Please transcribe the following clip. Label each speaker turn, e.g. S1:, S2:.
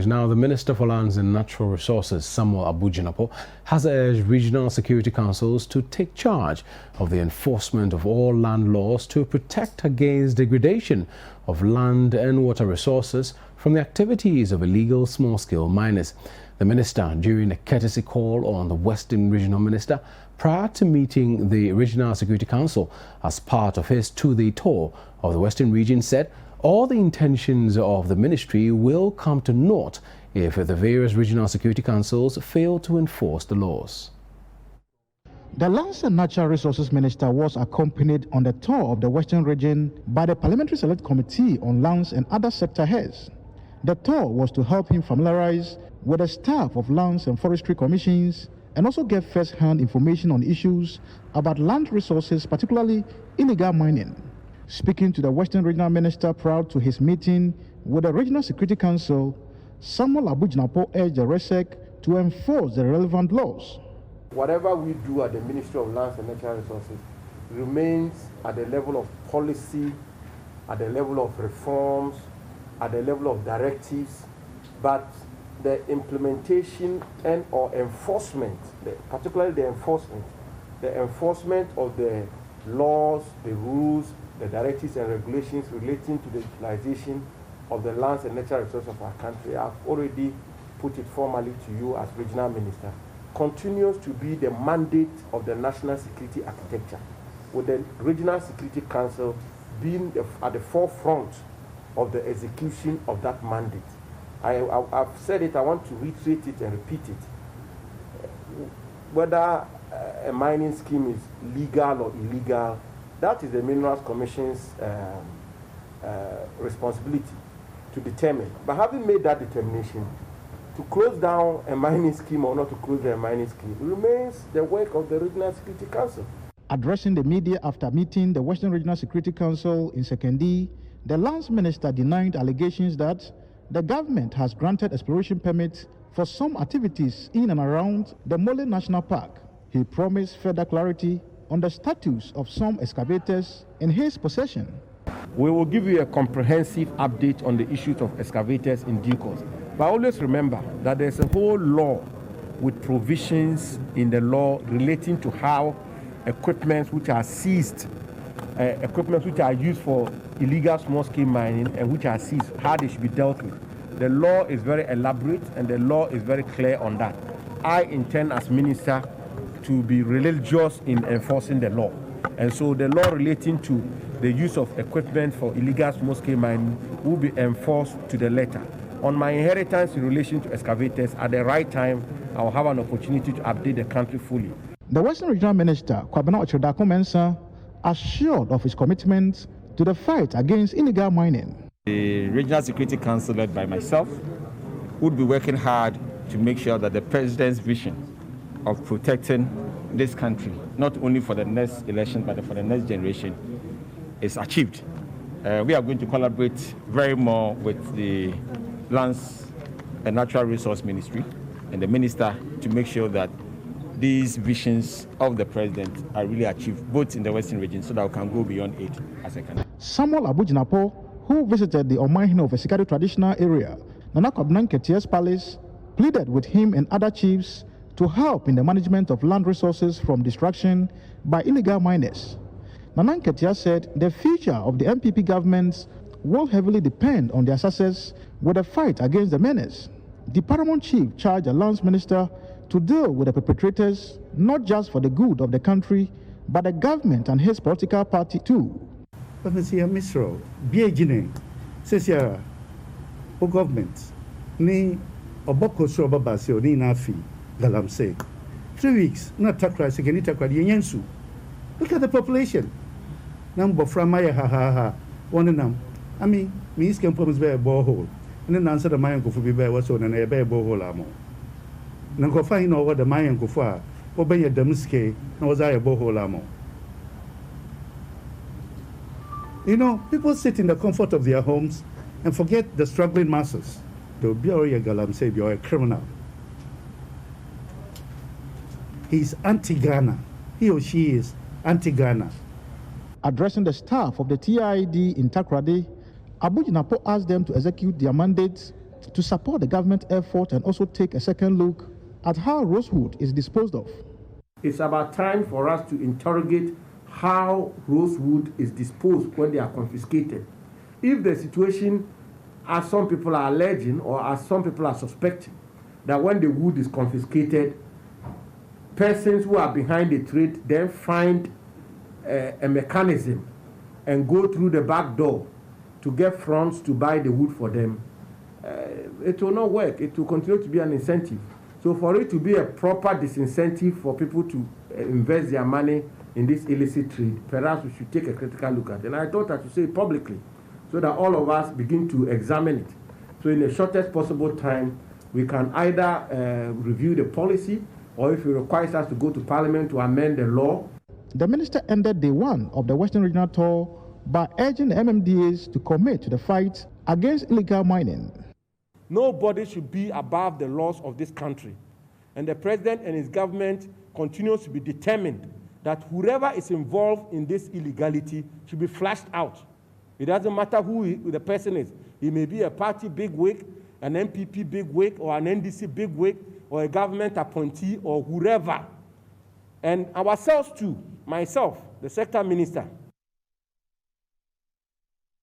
S1: Now, the Minister for Lands and Natural Resources, Samuel Abu Jinapor, has urged regional security councils to take charge of the enforcement of all land laws to protect against degradation of land and water resources from the activities of illegal small-scale miners. The minister, during a courtesy call on the Western Regional Minister prior to meeting the Regional Security Council as part of his two-day tour of the Western region, said all the intentions of the ministry will come to naught if the various regional security councils fail to enforce the laws.
S2: The Lands and Natural Resources Minister was accompanied on the tour of the Western region by the Parliamentary Select Committee on Lands and other sector heads. The tour was to help him familiarize with the staff of lands and forestry commissions and also get first-hand information on issues about land resources, particularly illegal mining. Speaking to the Western Regional Minister prior to his meeting with the Regional Security Council, Samuel Abu Jinapor urged the REGSEC to enforce the relevant laws.
S3: Whatever we do at the Ministry of Lands and Natural Resources remains at the level of policy, at the level of reforms, at the level of directives, but the implementation and or enforcement, particularly the enforcement of the laws, the rules, the directives and regulations relating to the utilization of the lands and natural resources of our country, I've already put it formally to you as Regional Minister, continues to be the mandate of the national security architecture, with the Regional Security Council being at the forefront of the execution of that mandate. I've said it, I want to reiterate it and repeat it. Whether a mining scheme is legal or illegal, that is the Minerals Commission's responsibility to determine. But having made that determination, to close down a mining scheme or not to close down a mining scheme remains the work of the Regional Security Council.
S2: Addressing the media after meeting the Western Regional Security Council in Sekondi, the Lands Minister denied allegations that the government has granted exploration permits for some activities in and around the Mole National Park. He promised further clarity on the status of some excavators in his possession.
S3: We will give you a comprehensive update on the issues of excavators in due course. But always remember that there's a whole law with provisions in the law relating to how equipment which are seized, equipment which are used for illegal small-scale mining and which are seized, how they should be dealt with. The law is very elaborate and the law is very clear on that. I intend as minister to be religious in enforcing the law. And so the law relating to the use of equipment for illegal small-scale mining will be enforced to the letter. On my inheritance in relation to excavators, at the right time, I will have an opportunity to update the country fully.
S2: The Western Regional Minister, Kwabena Ochodako-Mensah, assured of his commitment to the fight against illegal mining.
S4: The Regional Security Council, led by myself, would be working hard to make sure that the President's vision of protecting this country, not only for the next election, but for the next generation, is achieved. We are going to collaborate very more with the Lands and Natural Resource Ministry and the Minister to make sure that these visions of the President are really achieved, both in the Western region, so that we can go beyond it as a country.
S2: Samuel Abu Jinapor, who visited the Omanhene of Esikado traditional area, Nana Kwabena Nketiah's palace, pleaded with him and other chiefs to help in the management of land resources from destruction by illegal miners. Nana Nketiah said the future of the MPP government will heavily depend on their success with the fight against the menace. The paramount chief charged the lands minister to deal with the perpetrators, not just for the good of the country, but the government and his political party too.
S5: Misro, Biegine, Sesia, O government, ni Oboko Soba Basio, ni Nafi, Galamsey. 3 weeks, not Takra, Seganita Yensu. Look at the population. Number from Maya, ha, one of them. I mean, me can promise bear borehole. And then answer the Mayan Kufu bear was on a bear borehole amo. Nanko find over the Mayan Kufa, obey a Damuske, and was I a borehole amo. You know, people sit in the comfort of their homes and forget the struggling masses. They'll be a Galamsey, you're a criminal. He's anti-Ghana. He or she is anti-Ghana.
S2: Addressing the staff of the TID in Takoradi, Abu Jinapor asked them to execute their mandates to support the government effort and also take a second look at how rosewood is disposed of.
S3: It's about time for us to interrogate how rosewood is disposed when they are confiscated. If the situation, as some people are alleging or as some people are suspecting, that when the wood is confiscated, persons who are behind the trade then find a mechanism and go through the back door to get fronts to buy the wood for them, it will not work. It will continue to be an incentive. So for it to be a proper disincentive for people to invest their money in this illicit trade, perhaps we should take a critical look at it. And I thought I should say it publicly so that all of us begin to examine it. So in the shortest possible time, we can either review the policy, or if it requires us to go to Parliament to amend the law.
S2: The minister ended day one of the Western Regional Tour by urging the MMDAs to commit to the fight against illegal mining.
S3: Nobody should be above the laws of this country. And the president and his government continues to be determined that whoever is involved in this illegality should be flushed out. It doesn't matter who the person is. He may be a party bigwig, an MPP bigwig, or an NDC bigwig, or a government appointee, or whoever. And ourselves too, myself, the sector minister,